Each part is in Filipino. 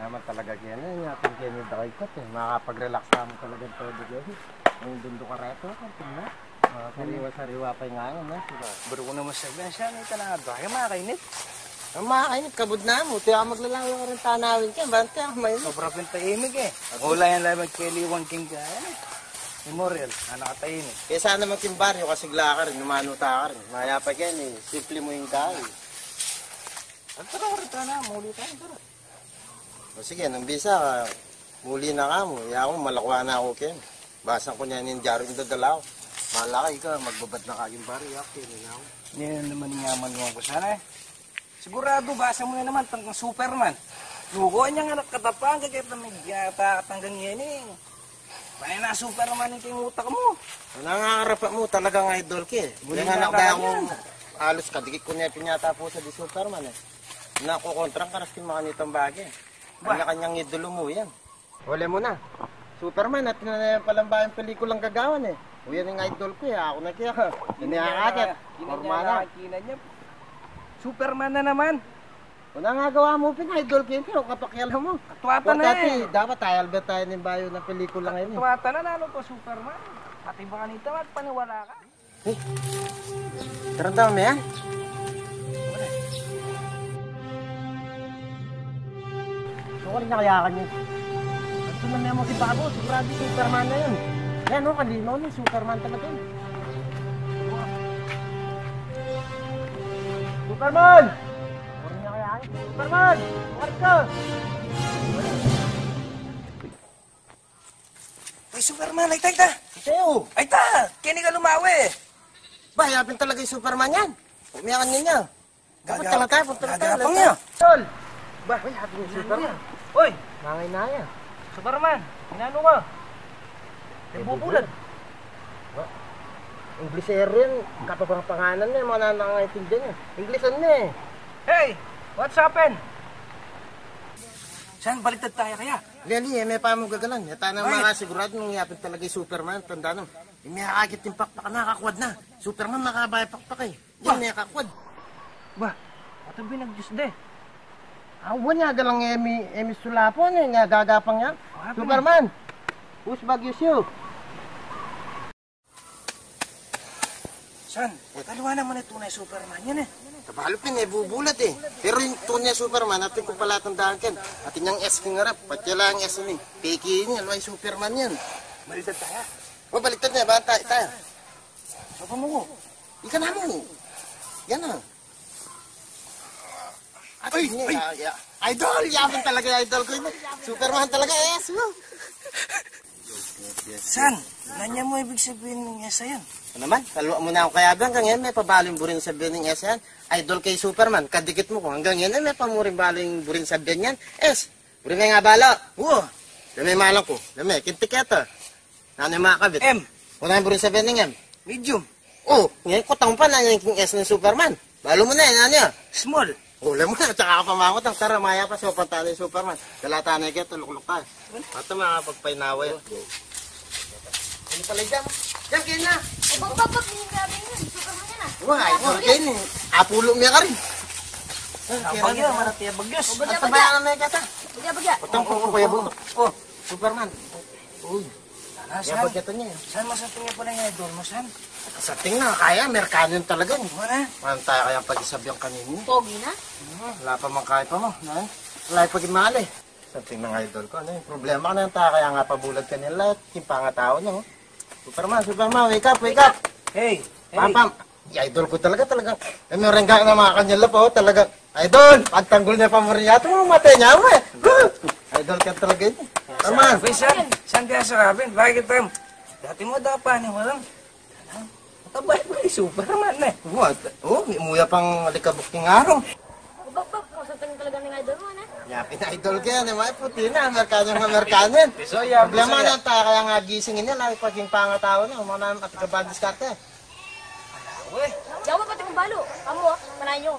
naman talaga kaya na yung ating kaya yung dakikot eh. Makakapag-relax naman talaga todo kaya. Ang dundo ka reto, kantin na. Sariwa-sariwa pa yung ngayon na. Baro ko naman sabihan siya, may talaga ba? Kaya makakainit. Ang makakainit, kabod na mo. Tiyak maglalayo ka rin tanawin ka. Bante ako may Sobra pintahimik eh. Wala yan lang magkiliwang king ka. Memorial, nakatahimik. kaya sana magtimbaryo kasi gla ka rin, numanuta ka rin. Maya pa yan eh, simple mo yung kain. Ang tara ko rin na, muli tayo, tara. O sige, nang bisa ka, muli na ka mo. Iya ako, malakwa na ako kayo. Basan ko niya yung dyaro yung dadala ko. Malaki ka, magbabad na kaging bari. Okay, na ako. Hindi naman nga manuwan ko sana eh. Sigurado, basa mo na naman, tanggang Superman. Lukuan niya nga nakatapang, kagaya na magyata at hanggang yan eh. Paano na Superman yung king utak mo? Nangangarap mo talagang idol ka eh. Yung anak kaya akong halos kadikit ko niya pinyata po sa di Superman eh. Nakukontrang karas yung mga nitong bagay. Kanya-kanyang idolo mo yan. Wala mo na. Superman at na palang ba yung pelikulang gagawan eh. O yan yung idol ko eh. Ako na kaya. Inihakakit. Normal na. Superman na naman. Kung nangagawa mo idol ko yun. Kapakialam mo. Katuwata na eh. Dapat tayo albert tayo ng bayo ng pelikula ngayon eh. Katuwata na lalo to Superman. Pati ba kanito at paniwala ka? Eh. Taranda mo yan? Gusto ko rin nakayakan yun. Ito na naman si Bago, sigurado Superman na yun. Yan o, kalinaw ni Superman talaga yun. Superman! Gusto ko rin nakayakan. Superman! Bukarit ka! Ay Superman, ay ta! Sa'yo! Ay ta! Kini ka lumawi! Ba, yapin talaga yung Superman yan. Umiyakan ninyo. Dapat tala tayo, punta na tayo. Gagapang niya. Tol! Ba, yapin yung Superman. Hoy! Nangay na yan. Superman! Inano ka? Nagbubulan. Inglesero yun. Kapabang pangalan na yung mga nangangaintindihan niya. Inglesan na eh. Hey! What's happened? Saan baliktad tayo kaya? Lili, may pa mo gagalan. Yata na mga sigurado nung yapin talaga yung Superman. Tanda nung. May akakit yung pakpak na, kakwad na. Superman makabaya pakpak eh. Yan, may kakwad. Ba? Ato binag-Diyos de. Awan niya galang emi sulapon eh. Nga gagapang yan. Superman! Who's bagyos you? San? Kaluwa naman ito na Superman yan eh. Kabalupin eh, bubulat eh. Pero yung tunay Superman, natin kung pala tandaan kan. Atin yung S kong harap. Pati lang S ni. Peki niya, alway Superman yan. Baliktad tayo. O, baliktad niya, bata, tayo. Sapa mo ko? Ika na mo. Yan na. Ay! Idol! Yaman talaga yung idol ko yun. Superman talaga, yes mo. San? Nanya mo ibig sabihin ng esa yan? Ano naman? Kalwa mo na ako kaya hanggang yan, may pabaling burin sabihin ng S yan. Idol kay Superman, kadikit mo ko. Hanggang yan, may pamuring baling burin sabihin yan. S, burin nga nga bala. Oo. Dami malang ko. Dami, kintiketa. Ano yung mga kabit? M. Kung burin sabihin ng M? Medium. Oo. Ngayon, kutang pa na yung S ng Superman. Balo mo na yan, ano yan? Small. Ula mo na, tsaka ka pamangot ang tara, maya pa sa pantala yung Superman. Dalata na yung tuluk-luk tayo. Ito makapagpainaway. Ano pala dyan? Dyan, kayo na! Bag, yung gabi yun. Superman yan ah. Wah, idol kayo ni. Apulo niya ka rin. Bagyo, maratiya bagyos. At tabayan na may kata. Bagya. Utang ko kuya bu. Oh, Superman. Uy, Saan? yabag ito niya. Saan masating niya pala yung idol mo? Saan? Sa tingnan, kaya, Amerikano yun talaga. Wala. Walang tayo kayang pag-isabi ang kanino. Pogi na. Wala pa mang kaya pa mo. Wala yung pag-imali. Sa tingnan ng idol ko, ano yung problema ka na yung tayo kaya nga pabulag ka nila at yung pangatao niya. Superman, wake up, wake up! Hey! Pam, idol ko talaga. Eh, may rengga na mga kanyala po, talaga. Idol, pagtanggol niya pa mo rin yata, mamatay niya mo eh. Idol ka talaga yun. Superman! Wait, saan kaya sarapin? Bakit tayo? Dati mo dapat ni walang. Matabay pa yung Superman eh. What? Oh, may umuya pang alikabok ng araw. Bag, masating talaga ng idol mo na. Yapin na idol ka yan, may puti na, Amerikano yan. Problema na tayo, kaya nga gisingin niya, lagi paging pangatao na, umana at kabandis karte. Uy! Yawa pati mong balo. Kamu ah, manahin nyo.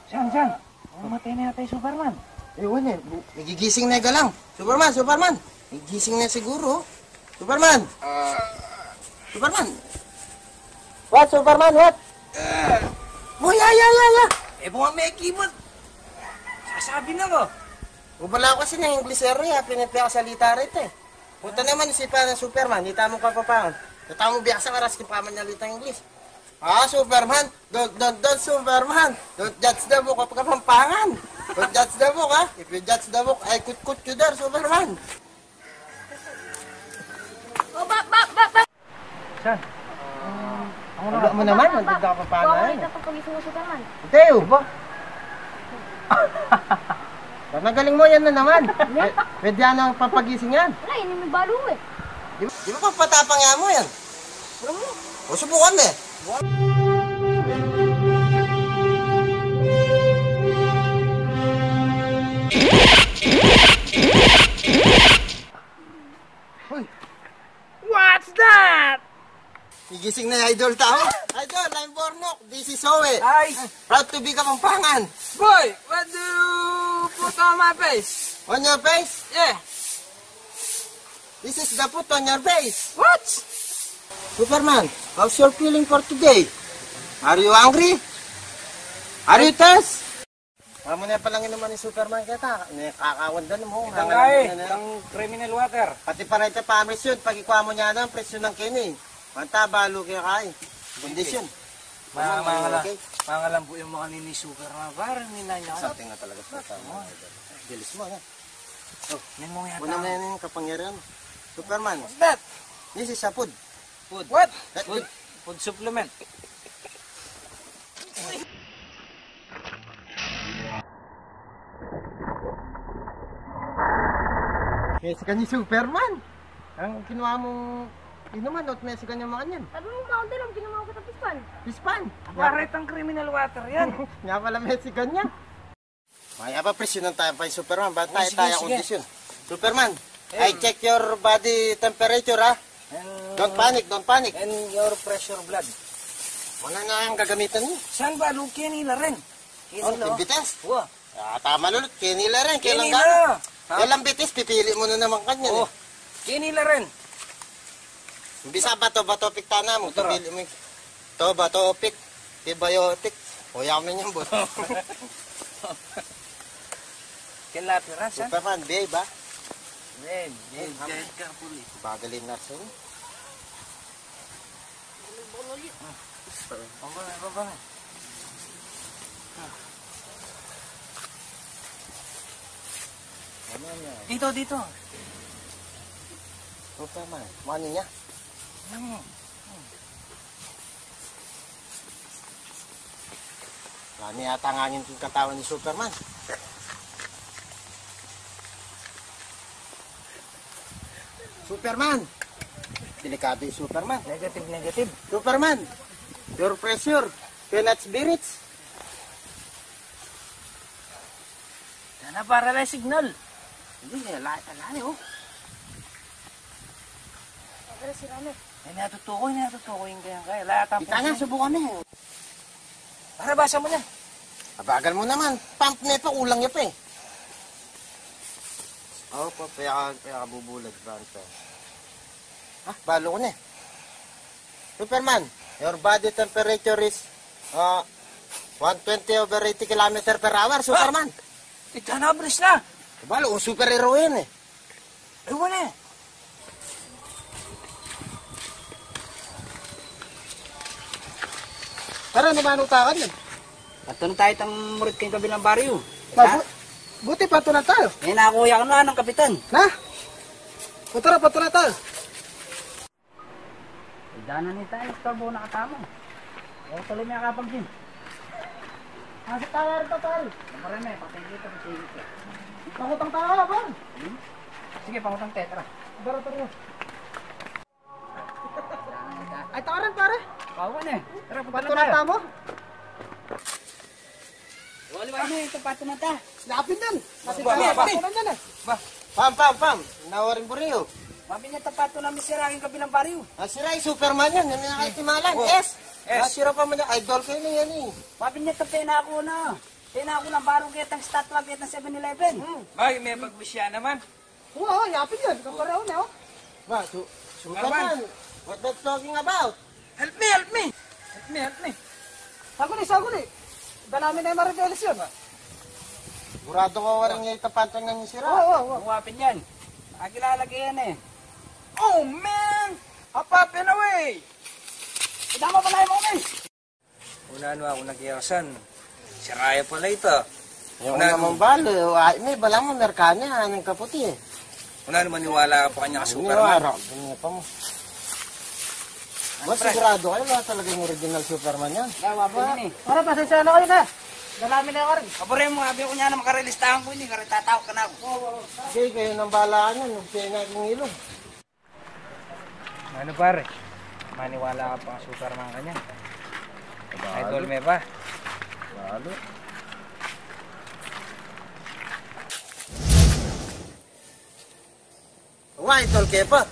Saan? Mamatay na yata yung Superman. Ewan eh, nagigising na lang. Superman! Nagigising na siguro. Superman! Superman! What, Superman, what? Ya. Eh, buwan may keyboard. Sasabi na ko. Gubala ko kasi ng English area, pinipaya ka salita rito eh. Punta naman isipan ng Superman, di tamong kapapangan. Tatamo biyak sa karas, kipaman niya lita English. Superman, don't Superman. Don't judge the book of kapampangan. Don't judge the book, ha? If you judge the book, I could you there, Superman. Oh, bak. Saan? Wala mo naman, nandito ka Baka papangan. kita papagising ng Superman. Teo ba? Nagaling mo yan na naman. Pwede yan ang papagising yan. Wala, yun yung may balo eh. Di ba kung patapang nga mo yan? Pero mo. O subukan mo eh. What's that? Igising na idol tao. Idol, I'm Bornok. This is Owe. Ay! Proud to be Kapampangan. Boy, what do you put on my face? On your face? Yeah. This is the put on your face. What? Superman, how's your feeling for today? Are you hungry? Are you thirsty? Amo na palangin naman ni Superman kita. Kakawanda mo. Tangay, ang criminal water. Pati pa rin ito pamisyon. Pag ikuha mo niya ng presyon ng kini. Manta, balo kaya kay. Kondisyon. Mangalambo yung mga ninisugar na parang ninanya ka. Sa ating nga talaga sa tama. Bilis mo, ha? Oh, yan mo yata. Una na yan yung kapangyarihan. Superman, What's that? this is a food. Food. What? That Food. Food supplement. Mexican yung Superman. Ang kinuha mong inuman, not Mexican yung mga yan. Sabi mo, mountain lang, ginawa ko sa pispan. Pispan. Bakit ang criminal water yan? Nga pala Mexican yan. May apa presyon ng tayo pa yung Superman. Ba't tayo sige, tayo sige. kondisyon? Superman, I check your body temperature, ha? Don't panic. And your pressure blood. Wala na ang gagamitan niyo. Saan ba? Lukin nila rin. Oh, timbites. Wah. Tama lulot. Kinila rin. Kailang Kinila. gano'n. Ha? Kailang bitis, pipili mo na naman kanya. Oh. Kinila rin. Bisa bato-bato piktana mo. Tara. Pipili mo. To bato pik. Antibiotic. O yamin yung bot. Kailapiran, saan? Superman, behave ba? Then, carefully. Bagalin na siya. Baba. Ano niya? Dito. Superman, ano niya? Lami yata nga yung katawan ni Superman. Superman! Delikado yung Superman. Negative. Superman! Your pressure cannot be reached. Sana para na signal. Hindi, alani oh. Pero si Rame. Ay, natutukoy yung kaya. Latang Kita nga, subukan na. Para basa mo na. Abagal mo naman. Pump na pa, ulang niya pa eh. Oo po, kaya kabubulad ba ito? Balo ko na eh. Superman, your body temperature is 120 over 80 km per hour, Superman. Ito na, bris na. Balo, superhero yan eh. Ewan eh. Tara, naman utakan yan. Patunong tayo itang murid kayong kabilang baryo. Buti pato na tayo. Eh, nakakuya ko na ng kapitan. Na? Pato na tayo. Danan ni tayo, storbo na katama. Huwag tuloy may akapag din. Nasa tawa rin to, tol. Marami, patigil ito. Pangutang tayo, ba? Sige, pangutang tetra. Tara. Ay, takaran pare. Pawan eh. Tara, punta Pato na na tayo. tamo. Wala na ito, pato na ta. Lapin din. Kasi Ba, ba, ba. pato na dyan eh. Ba, Pam. Nawarin buriyo. mabi niya tapato namin si Raging kabilang baryo. Sira yung Superman yan. Yan yung nakitimalan. Oh. Yes. Yes. Sira pa man yan. Idol kayo na yan eh. Mabi niya tapena ako na. Tena ako ng barong kitang statwa kitang 7-Eleven. Ay, may pagwisya naman. Oo, yapin yan. Kapareho na oh. Ba, Superman. What that's talking about? Help me, help me! Help me, help me! Saguli! Dalamin na yung maribelis yun. Sigurado ko walang yung tapantan nga niya sira. Oo. Muwapin yan. Akilalagay yan eh. Oh man! Hapapin away! Idama pala yung mga una ako nag-iyasan. Si Raya pala ito. Yung naman balo, may balang mo merkanya, anong kaputi eh. Una naman niwala ka pa kanya ka Superman. Niwala, ganyan pa mo. Mas sigurado kayo, wala talaga yung original Superman yan. Muwapin yan eh. Para pasensya na kayo na. Dalamin na kayo. Kabore mo, habi ko niya na makarelistahan ko, hindi ka rin tatawag ka na ako. Sige, kayo nang balaan yan, huwag siya na yung ilong. Ano pare? Maniwala ka pa ka Superman kanya. Idol me pa. Balo. Wah, idol ke pa.